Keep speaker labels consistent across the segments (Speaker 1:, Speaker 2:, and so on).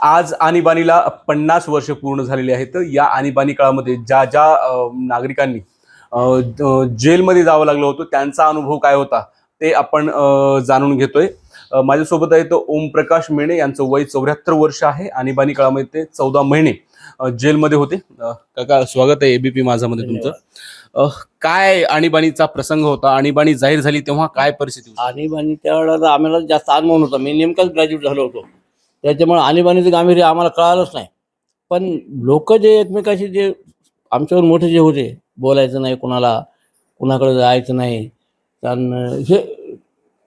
Speaker 1: आज आणीबाणीला 50 वर्ष पूर्ण झालेली आहेत. या आणीबाणी काळामध्ये ज्या ज्या नागरिकांनी जेलमध्ये जावं लागलं होतं त्यांचा अनुभव काय होता ते आपण जाणून घेतोय. माझ्यासोबत आहे तो ओमप्रकाश मेणे, यांचं वय 74 वर्ष आहे. आणीबाणी काळामध्ये ते 14 महिने जेलमध्ये होते. काका, स्वागत आहे एबीपी माझामध्ये तुमचं. काय आणीबाणीचा प्रसंग होता? आणीबाणी जाहीर झाली तेव्हा काय परिस्थिती होती?
Speaker 2: आणीबाणी त्यावेळेला आम्हाला जास्त अनुभव नव्हता. मी नेमकाच ग्रॅज्युएट झालो होतो, त्याच्यामुळे आणीबाणीचं गांभीर्य आम्हाला कळालंच नाही. पण लोक जे एकमेकाशी जे आमच्यावर मोठे जे होते, बोलायचं नाही कोणाला, कुणाकडे जायचं नाही, हे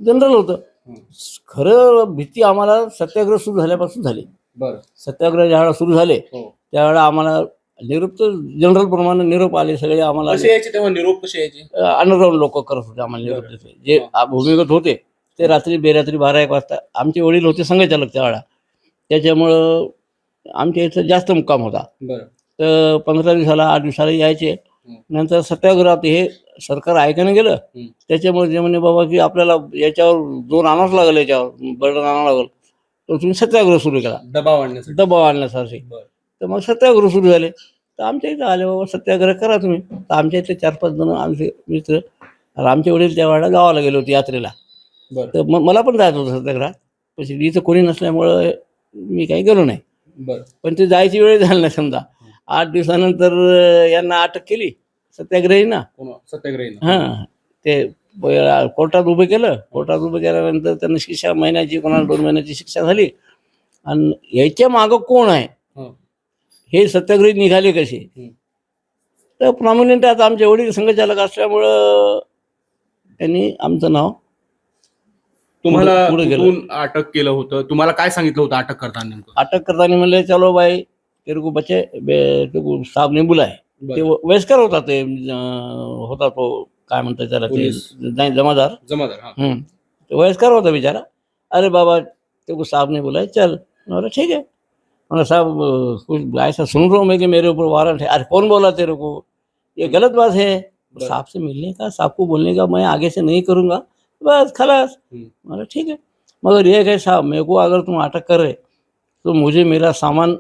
Speaker 2: जनरल होतं. खरं भीती आम्हाला सत्याग्रह सुरू झाल्यापासून झाली.
Speaker 1: बरं.
Speaker 2: सत्याग्रह ज्यावेळेला सुरू झाले त्यावेळेला आम्हाला निरोप तर जनरल प्रमाणे निरोप आले सगळे आम्हाला.
Speaker 1: कसे यायचे तेव्हा निरोप? कसे यायचे?
Speaker 2: अंडरग्राऊंड लोक करत होते आम्हाला निरोप देते. जे भूमिगत होते ते रात्री बेरात्री 12-1 वाजता. आमचे वडील होते संघचालक त्यावेळा, त्याच्यामुळं आमच्या इथं जास्त मुक्काम होता. तर 15 दिवसाला 8 दिवसाला यायचे. नंतर सत्याग्रहात हे सरकार ऐकायला गेलं, त्याच्यामुळे जे म्हणे बाबा की आपल्याला याच्यावर जोर आणावंच लागेल, याच्यावर बर्डन आणावं लागेल, तर तुम्ही सत्याग्रह सुरू केला, दबाव आणण्यासाठी. तर मग सत्याग्रह सुरू झाले. तर आमच्या इथं आले, बाबा सत्याग्रह करा तुम्ही. तर आमच्या इथले 4-5 जण आमचे मित्र, आमचे वडील त्या वेळेला गावाला गेले होते यात्रेला. तर मग मला पण जायचं होतं सत्याग्रहात, पण इथं कोणी नसल्यामुळं मी काही गेलो नाही. पण ते जायची वेळ झाली नाही. समजा 8 दिवसानंतर यांना अटक केली सत्याग्रहींना. हां, ते कोर्टात उभं केलं. कोर्टात उभं केल्यानंतर त्यांना शिक्षा महिन्याची, कोणाला 2 महिन्याची शिक्षा झाली. आणि याच्या मागं कोण आहे, हे सत्याग्रही निघाले कसे, तर प्रामुख्याने आता आमचे वडील संघचालक असल्यामुळं त्यांनी आमचं नाव.
Speaker 1: तुम्हाला अटक केलं होतं? तुम्हाला काय सांगितलं होतं अटक करताना? नेमकं
Speaker 2: अटक करताना म्हणले चलो भाई तेरे को बचे, तेरे को साहब ने बुलाए. ते वयस्कर होता, ते होता तो काय म्हणतात त्याला, ते नाही जमादार. तो वयस्कर होता बिचारा. अरे बाबा तेरे को साहब ने बुलाए, चल. बोला ठीक है. बोला साहब कुछ ऐसा सुन रहा हूँ मैं कि मेरे ऊपर वारंट है. अरे कौन बोला तेरे को, ये गलत बात है. साहब से मिलने का, साहब को बोलने का, मैं आगे से नहीं करूँगा, बस खलास. बोला ठीक है, मगर ये है साहब, मेरे को अगर तुम अटक कर रहे तो मुझे मेरा सामान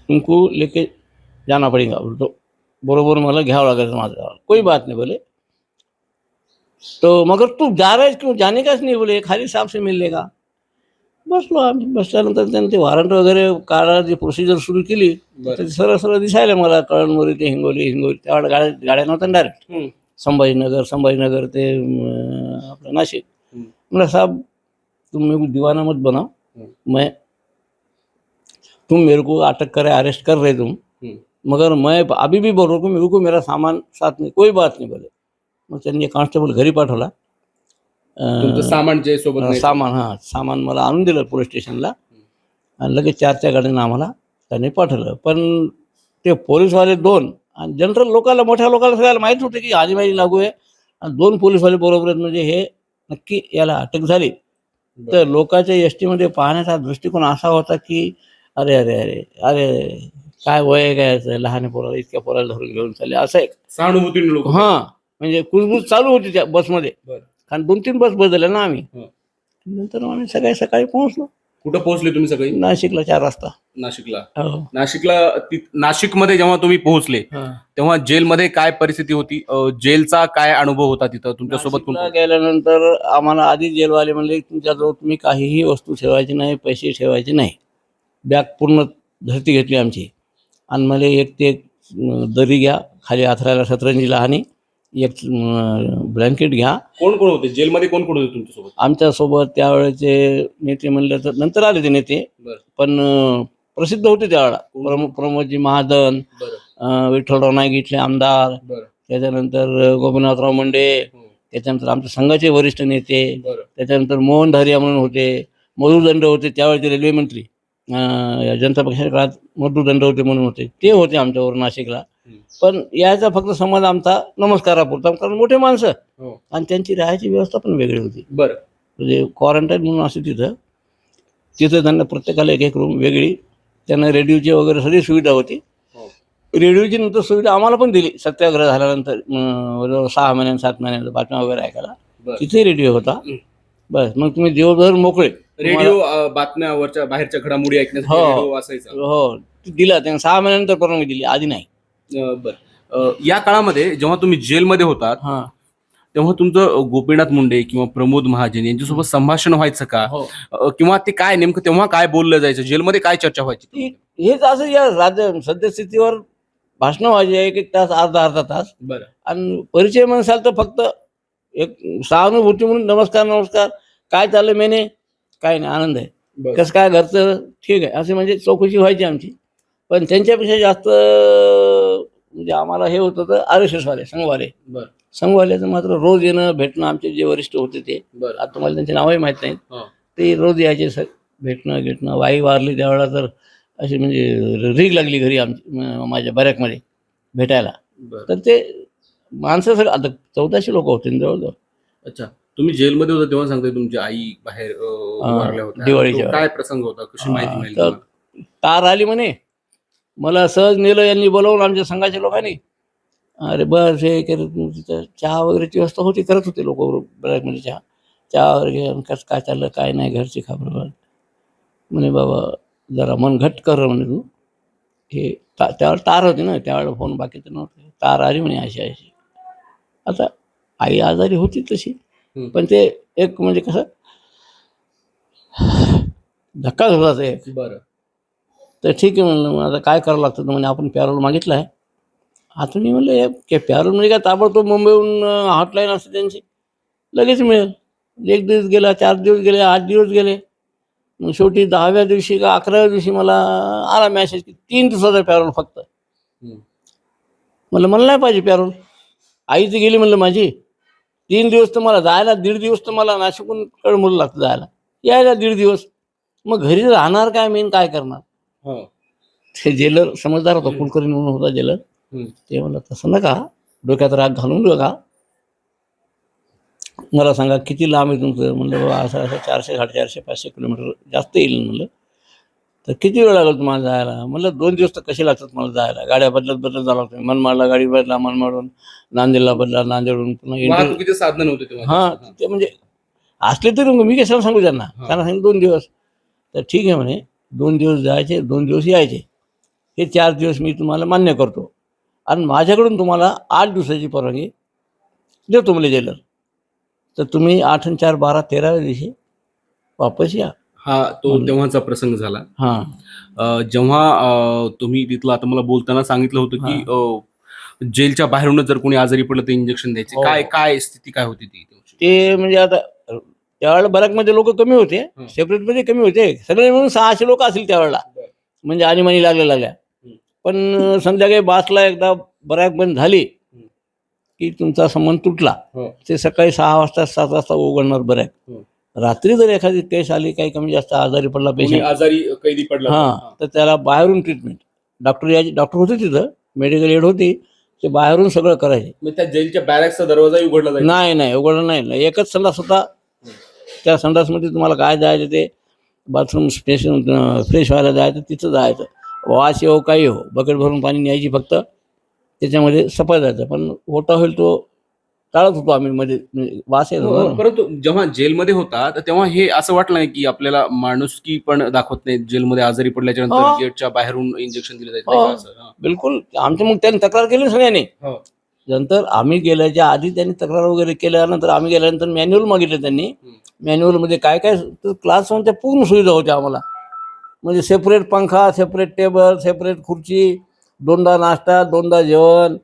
Speaker 2: तुमको लेके जाना पड़ेगा. तो बरोबर मला घ्यावं लागेल माझं. कोई बात नहीं बोले. तो मगर तू जा रहा है क्यों, जाने का नहीं बोले, खाली साहब से मिलने का. बसलो आम्ही. बसल्यानंतर त्यांनी ते वॉरंट वगैरे काढा, जी प्रोसिजर सुरू केली. सरळ सरळ दिसायला मला कळमनुरी ते हिंगोली त्यावेळेला गाड्या नव्हत्या डायरेक्ट. संभाजीनगर ते आपलं नाशिक. मतलब साहब तुम मेरे को दीवाना मत बनाओ, मैं तुम मेरे को अटक करे, अरेस्ट कर रहे तुम, मगर मैं अभी भी बोल रहा हूँ मेरे को मेरा सामान साथ में, कोई बात नहीं बोले. मग त्यांनी कान्स्टेबल घरी पाठवला.
Speaker 1: सामान जे सोबत
Speaker 2: सामान मला आणून दिलं पोलीस स्टेशनला, आणि लगेच 4 गाड्यांना आम्हाला त्यांनी पाठवलं. पण ते पोलीसवाले 2 आणि जनरल लोकांना, मोठ्या लोकांना सगळ्याला माहीत होते की आणीबाणी लागू आहे, आणि 2 पोलीसवाले बरोबर आहेत, म्हणजे हे नक्की याला अटक झाली. तर लोकांच्या एसटीमध्ये पाहण्याचा दृष्टिकोन असा होता की अरे अरे अरे अरे काय वय काय, लहान पोराला, इतक्या पोराला धरून घेऊन चालले, असं एक
Speaker 1: सहानुभूती.
Speaker 2: हां, म्हणजे कुजबूज चालू होती त्या बसमध्ये. कारण 2-3 बस बदलल्या ना आम्ही. नंतर आम्ही सकाळी पोहोचलो.
Speaker 1: कुठं पोहोचले तुम्ही सकाळी?
Speaker 2: नाशिकला 4 वाजता.
Speaker 1: नाशिकमध्ये जेव्हा तुम्ही पोहोचले तेव्हा जेलमध्ये काय परिस्थिती होती? जेलचा काय अनुभव होता तिथं तुमच्यासोबत?
Speaker 2: गेल्यानंतर आम्हाला आधी जेलवाले म्हणले तुमच्याजवळ तुम्ही काहीही वस्तू ठेवायची नाही, पैसे ठेवायचे नाही. बॅग पूर्ण धरती घेतली आमची, आणि मला एक ते दरी घ्या, खाली आथरायला सतरंजीला, आणि एक ब्लँकेट घ्या.
Speaker 1: कोण कोण होते जेलमध्ये? कोण कोण होते तुमच्यासोबत?
Speaker 2: आमच्यासोबत त्यावेळेचे नेते म्हणले तर नंतर आले ते नेते, पण प्रसिद्ध होते त्यावेळेला. प्रमोदजी महाजन, विठ्ठलराव नाईक इथले आमदार, त्याच्यानंतर गोपीनाथराव मुंडे, त्याच्यानंतर आमच्या संघाचे वरिष्ठ नेते, त्याच्यानंतर मोहन धारिया म्हणून होते, मधुदंड होते त्यावेळेचे रेल्वे मंत्री, जनता पक्षाच्या काळात मधुदंड होते म्हणून होते, ते होते आमच्यावर नाशिकला. पण याचा फक्त समाज आमचा नमस्कारापुरता, कारण मोठे माणसं, आणि त्यांची राहायची व्यवस्था पण वेगळी होती. म्हणजे क्वारंटाईन म्हणून असते तिथं त्यांना प्रत्येकाला एक रूम वेगळी. त्यांना रेडिओची वगैरे सगळी सुविधा होती. रेडिओची नंतर सुविधा आम्हाला पण दिली सत्याग्रह झाल्यानंतर, 6 महिन्यांनी 7 महिन्यांचा बातम्या वगैरे ऐकायला तिथे रेडिओ होता. बस, मग तुम्ही दिवसभर मोकळे.
Speaker 1: रेडिओ बातम्यावरच्या बाहेरच्या घडामोडी ऐकण्यासाठी
Speaker 2: हो.
Speaker 1: रेडिओ असायचा.
Speaker 2: हो दिला त्यांना 6 महिन्यानंतर परवानगी दिली, आधी नाही.
Speaker 1: बरं. या काळामध्ये जेव्हा तुम्ही जेलमध्ये होतात
Speaker 2: हा
Speaker 1: तेव्हा तुमचं गोपीनाथ मुंडे किंवा प्रमोद महाजन यांच्यासोबत संभाषण व्हायचं का?
Speaker 2: हो
Speaker 1: किंवा ते काय नेमकं तेव्हा काय बोललं जायचं, जेलमध्ये काय चर्चा व्हायची?
Speaker 2: हेच असं या राज्य सद्यस्थितीवर भाषण व्हायचे, एक एक तास, अर्धा तास.
Speaker 1: बरं.
Speaker 2: आणि परिचय म्हणसाल तर फक्त एक सहानुभूती म्हणून नमस्कार नमस्कार, काय चाललं मेने, काय नाही, आनंद आहे, कसं काय घरचं, ठीक आहे, असे म्हणजे चौकशी व्हायची आमची. पण त्यांच्यापेक्षा जास्त म्हणजे आम्हाला हे होतं तर RSS वाले, संघवाले.
Speaker 1: बरं.
Speaker 2: संघवाल्याचं मात्र रोज येणं भेटणं, आमचे जे वरिष्ठ होते ते,
Speaker 1: बरं.
Speaker 2: आता तुम्हाला त्यांचे नावही माहीत नाहीत,
Speaker 1: हो.
Speaker 2: ते रोज यायचे सर, भेटणं घेटणं. वाई वारली त्यावेळेला तर अशी म्हणजे रीग लागली घरी आमची, माझ्या बॅरॅकमध्ये भेटायला.
Speaker 1: बरं.
Speaker 2: तर ते माणसं सगळं, आता 1400 लोक होते ना जवळजवळ.
Speaker 1: अच्छा, तुम्ही जेलमध्ये होता तेव्हा सांगताय तुमची आई बाहेर वारल्या होत्या.
Speaker 2: दिवाळीच्या
Speaker 1: तो काय प्रसंग होता, कशी माहिती मिळाली
Speaker 2: तर
Speaker 1: तुम्हाला?
Speaker 2: तार आली म्हणे, मला सहज नेलं यांनी बोलवून आमच्या संघाच्या लोकांनी. अरे बस हे करत तिथं चहा वगैरेची व्यवस्था होती, करत होते लोक बॅरॅकमध्ये चहा वगैरे घे, कसं काय चाललं काय नाही, घरची खबर म्हणे. बाबा जरा मन घट्ट कर म्हणे तू, हे त्यावेळेला तार होती ना, त्यावेळेला फोन बाकीचं नव्हतं. तार आली म्हणे अशी अशी. आता आई आजारी होती तशी, पण ते एक म्हणजे कसं धक्काच होता ते एक.
Speaker 1: बरं.
Speaker 2: तर ठीक आहे म्हणलं, मग आता काय करावं लागतं, तर म्हणजे आपण पॅरोल मागितलं आहे. आता मी म्हणलं हे पॅरोल म्हणजे काय ताबडतोब मुंबईहून हॉटलाईन असते त्यांची, लगेच मिळेल. 1 दिवस गेला, 4 दिवस गेले, 8 दिवस गेले. मग शेवटी 10व्या दिवशी का 11व्या दिवशी मला आला मॅसेज की 3 दिवसाचा पॅरोल फक्त. म्हणलं मला नाही पाहिजे पॅरोल, आई तर गेली म्हणलं माझी. 3 दिवस तर मला जायला, 1.5 दिवस तर मला नाशिकहून कळमूल लागतं जायला, यायला 1.5 दिवस. मग घरी राहणार काय, मी काय करणार. ते जेलर समजदार होता, कुलकर्णी म्हणून होता जेलर. ते म्हणलं तसं नका, डोक्यात राग घालून बघा, मला सांगा किती लांब आहे तुमचं. म्हणलं बाबा असं असं 400, 450, 500 किलोमीटर जास्त येईल म्हणलं. तर किती वेळ लागेल तुम्हाला जायला. म्हणलं 2 दिवस तर कसे लागतात मला जायला, गाड्या बदलत जावं लागतं. मनमाडला गाडी बदला, मनमाडून नांदेडला बदला, नांदेडून पुन्हा
Speaker 1: साधन नव्हते.
Speaker 2: हां, ते म्हणजे असले तरी मी कशाला सांगू त्यांना सांगितलं 2 दिवस. तर ठीक आहे म्हणे, 2 दिवस जायचे, 2 दिवस यायचे, हे 4 दिवस मी तुम्हाला मान्य करतो. आणि माझ्याकडून तुम्हाला 8 दिवसाची परवानगी देतो म्हणजे जेलर. तर तुम्ही 8 आणि 4 12 13व्या दिवशी वापस या.
Speaker 1: हा तो तेव्हाचा प्रसंग झाला.
Speaker 2: हां,
Speaker 1: जेव्हा तुम्ही तिथलं, आता मला बोलताना सांगितलं होतं की जेलच्या बाहेरूनच जर कोणी आजारी पडलं तर इंजेक्शन द्यायचे.
Speaker 2: हो.
Speaker 1: काय स्थिती काय होती ती?
Speaker 2: ते म्हणजे आता त्यावेळेला बराकमध्ये लोक कमी होते, सेपरेटमध्ये कमी होते, सगळे म्हणून 600 लोक असतील त्यावेळेला, म्हणजे आणीमानी लागल्या. पण संध्याकाळी बासला एकदा बराक बंद झाली की तुमचा संबंध तुटला. ते सकाळी 6 वाजता 7 वाजता उघडणार बराक. रात्री जर एखादी केस आली, काही कमी जास्त आजारी पडला पेशंट,
Speaker 1: आजारी कैदी पडला,
Speaker 2: हां, तर त्याला बाहेरून ट्रीटमेंट, डॉक्टर होते तिथं, मेडिकल एड होती, ते बाहेरून सगळं करायचे.
Speaker 1: त्या जेलच्या बॅरॅकचा दरवाजा उघडला जायचा?
Speaker 2: नाही उघडलं नाही. एकच संडास होता, त्या संडासमध्ये तुम्हाला काय जायचं ते बाथरूम फ्रेश व्हायला जायचं, तिथं जायचं. वास येऊ काही हो, बकेट भरून पाणी न्यायची फक्त, त्याच्यामध्ये सफा जायचं. पण होता होईल तो टाळत होतो आम्ही, मध्ये वास येत होता.
Speaker 1: परंतु जेव्हा जेलमध्ये होता तर तेव्हा हे असं वाटलं नाही की आपल्याला माणुसकी पण दाखवत नाही, जेलमध्ये आजारी पडल्याच्या नंतर गेटच्या बाहेरून इंजेक्शन दिलं जायचं?
Speaker 2: बिलकुल. आमच्या मग त्यांनी तक्रार केली सगळ्यांनी. नंतर आम्ही गेल्याच्या आधी त्यांनी तक्रार वगैरे केल्यानंतर आम्ही गेल्यानंतर मॅन्युअल मागितलं त्यांनी. मॅन्युअलमध्ये काय काय क्लास 1च्या पूर्ण सुविधा होत्या आम्हाला, म्हणजे सेपरेट पंखा, सेपरेट टेबल, सेपरेट खुर्ची, 2दा नाश्ता, 2दा जेवण,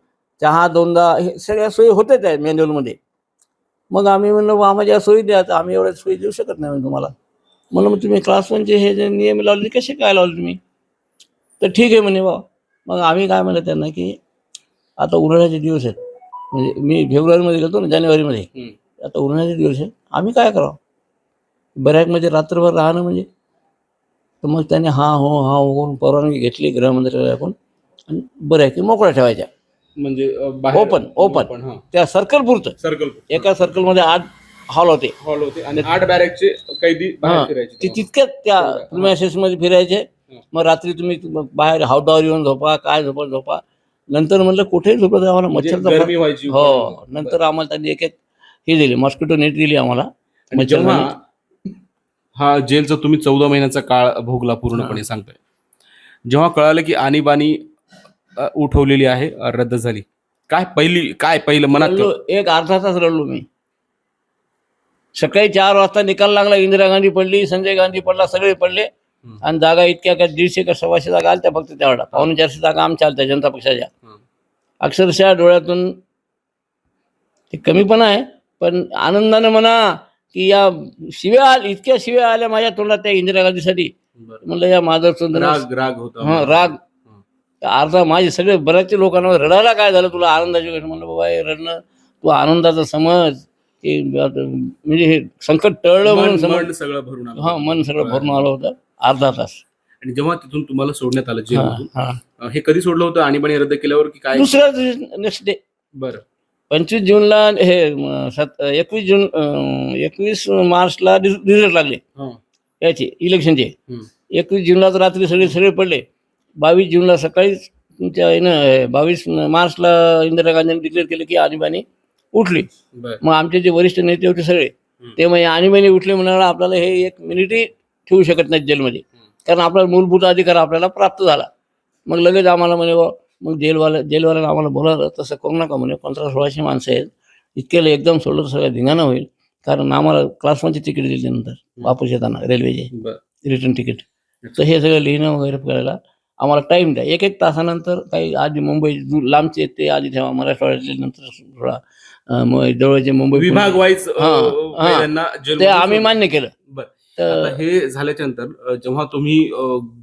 Speaker 2: चहा 2दा, हे सगळ्या सोयी होत्या त्या मॅन्युअलमध्ये. मग आम्ही म्हणलं आम्हाला या सोयी द्या, आम्ही एवढ्या सोयी देऊ शकत नाही तुम्हाला. म्हणलं मग तुम्ही क्लास 1चे हे जे नियम लावले कसे काय लावले तुम्ही. तर ठीक आहे म्हणे बा. मग आम्ही काय म्हणलं त्यांना की आता उन्हाळ्याचे दिवस आहेत, म्हणजे मी फेब्रुवारीमध्ये गेलो ना, जानेवारीमध्ये, आता उन्हाळ्याचे दिवस आहेत, आम्ही काय करावं, बरॅकमध्ये रात्रभर राहणं म्हणजे. तर मग त्याने हा करून परवानगी घेतली गृहमंत्र्याकडून, आणि बरॅकी मोकळ्या ठेवायच्या, म्हणजे ओपन त्या सर्कल. एका सर्कलमध्ये 8 हॉल होते
Speaker 1: आणि 8 बॅरॅकचे कैदी
Speaker 2: ते तितक्याच त्या प्रिमायसेसमध्ये फिरायचे. मग रात्री तुम्ही बाहेर हौदावर येऊन झोपा, काय झोपा. नंतर म्हणलं कुठेही झोपत आम्हाला मच्छर. हो, नंतर आम्हाला त्यांनी एक हे दिली, मॉस्किटो नेट दिली आम्हाला.
Speaker 1: हा जेलचा तुम्ही 14 महिन्याचा काळ भोगला पूर्णपणे सांगताय. जेव्हा कळालं की आणीबाणी उठवलेली आहे, रद्द झाली, काय पहिलं मनात
Speaker 2: रडलो, एक अर्धा तास रडलो मी. सकाळी 4 वाजता निकाल लागला, इंदिरा गांधी पडली, संजय गांधी पडला, सगळे पडले. आणि जागा इतक्या का 150 का 125 जागा आल्या फक्त त्यावेळेला. 450 जागा आमच्या आल्या जनता पक्षाच्या. अक्षरशः डोळ्यातून ते कमीपणा आहे, पण आनंदानं म्हणा की या इतक्या शिव्या आल्या माझ्या तोंडात त्या इंदिरा गांधीसाठी. म्हणलं या माधवचंद्र
Speaker 1: राग होता.
Speaker 2: हा राग. अर्धा माझे सगळे बऱ्याचशा लोकांना रडायला काय झालं तुला आनंदाची गोष्ट. म्हणलं बाबा हे रडणं तू आनंदाचा समज की म्हणजे हे संकट टळलं म्हणून समज.
Speaker 1: सगळं भरून आलं.
Speaker 2: हा मन सगळं भरून आलं होतं अर्धा तास.
Speaker 1: आणि जेव्हा तिथून तुम्हाला सोडण्यात आलं जेलमधून, हे कधी सोडलं होतं आणीबाणी रद्द केल्यावर की काय?
Speaker 2: दुसऱ्या नेक्स्ट डे
Speaker 1: बरं.
Speaker 2: 25 जूनला हे 21 मार्चला रिझल्ट लागले याचे इलेक्शनचे. 21 जूनला तर रात्री सगळे पडले. 22 जूनला सकाळीच तुमच्या 22 मार्चला इंदिरा गांधींनी डिक्लेअर केलं की आणीबाणी उठली. मग आमचे जे वरिष्ठ नेते होते सगळे ते म्हणजे आणीबाणी उठले म्हणाला आपल्याला हे 1 मिनिटही ठेवू शकत नाही जेलमध्ये, कारण आपला मूलभूत अधिकार आपल्याला प्राप्त झाला. मग लगेच आम्हाला म्हणे मग जेलवाल्यानं आम्हाला बोलावलं, तसं करू नका म्हणे, 1500-1600 माणसं आहेत, इतक्याला एकदम सोडलं तर सगळं धिंगाणं होईल. कारण आम्हाला क्लास 1ची तिकीट दिली नंतर वापस येताना रेल्वेचे रिटर्न तिकीट. तर हे सगळं लिहिणं वगैरे करायला आम्हाला टाईम द्या. 1-1 तासानंतर काही आधी मुंबई लांबचे आहेत ते आधी ठेवा, मराठवाड्यातले नंतर थोडा जवळचे मुंबई
Speaker 1: विभाग वाईज
Speaker 2: ते आम्ही मान्य केलं.
Speaker 1: तर हे झाल्याच्या नंतर जेव्हा तुम्ही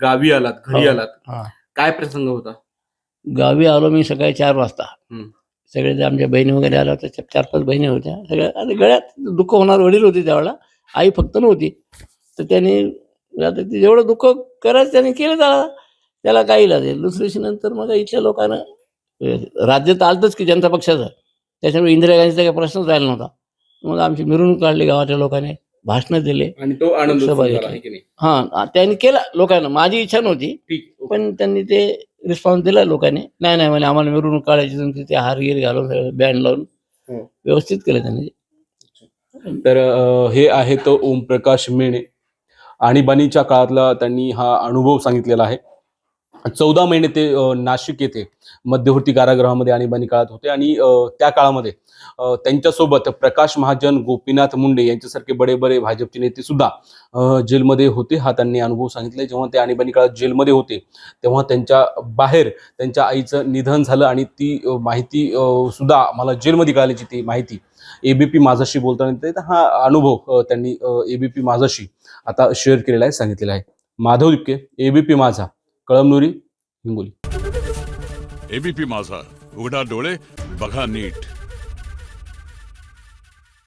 Speaker 1: गावी आलात, घरी आलात, काय प्रसंग होता?
Speaker 2: गावी आलो मी सकाळी 4 वाजता. सगळे जे आमच्या बहिणी वगैरे आल्या होत्या, 4-5 बहिणी होत्या सगळ्या. आणि गळ्यात दुःख होणार वडील होते त्यावेळेला, आई फक्त नव्हती. तर त्यांनी आता ते जेवढं दुःख करायचं त्यांनी केलं, त्याला काही लागेल. दुसऱ्या दिवशी नंतर मग इथल्या लोकांना राज्य तर आलतंच की जनता पक्षाचं, त्याच्यामुळे इंदिरा गांधीचा काही प्रश्नच राहिला नव्हता. मग आमची मिरवणूक काढली गावाच्या लोकांनी, भाषणं दिले
Speaker 1: आणि तो आनंद
Speaker 2: त्यांनी केला लोकांना. माझी इच्छा नव्हती पण त्यांनी ते रिस्पॉन्स दिला लोकांनी. नाही म्हणे आम्हाला मिरवणूक काढायची, तुमची ते हारगीर घालून बँड लावून व्यवस्थित केलं त्यांनी.
Speaker 1: तर हे आहे तो ओमप्रकाश मेणे. आणीबाणीच्या काळातला त्यांनी हा अनुभव सांगितलेला आहे. 14 महिने ते नाशिक येथे मध्यवर्ती कारागृहामध्ये आणीबाणी काळात होते आणि त्या काळामध्ये त्यांच्यासोबत प्रकाश महाजन, गोपीनाथ मुंडे यांच्यासारखे बडे भाजपचे नेते सुद्धा जेलमध्ये होते. हा त्यांनी अनुभव सांगितला. जेव्हा ते आणीबाणी काळात जेलमध्ये होते तेव्हा त्यांच्या बाहेर त्यांच्या आईचं निधन झालं आणि ती माहिती सुद्धा मला जेलमध्ये कळाल्याची ती माहिती एबीपी माझाशी बोलताना येते. हा अनुभव त्यांनी एबीपी माझाशी आता शेअर केलेला आहे, सांगितलेला आहे. माधव दिपके, एबीपी माझा, कळमनुरी, हिंगोली.
Speaker 3: एबीपी माझा, उघडा डोळे बघा नीट.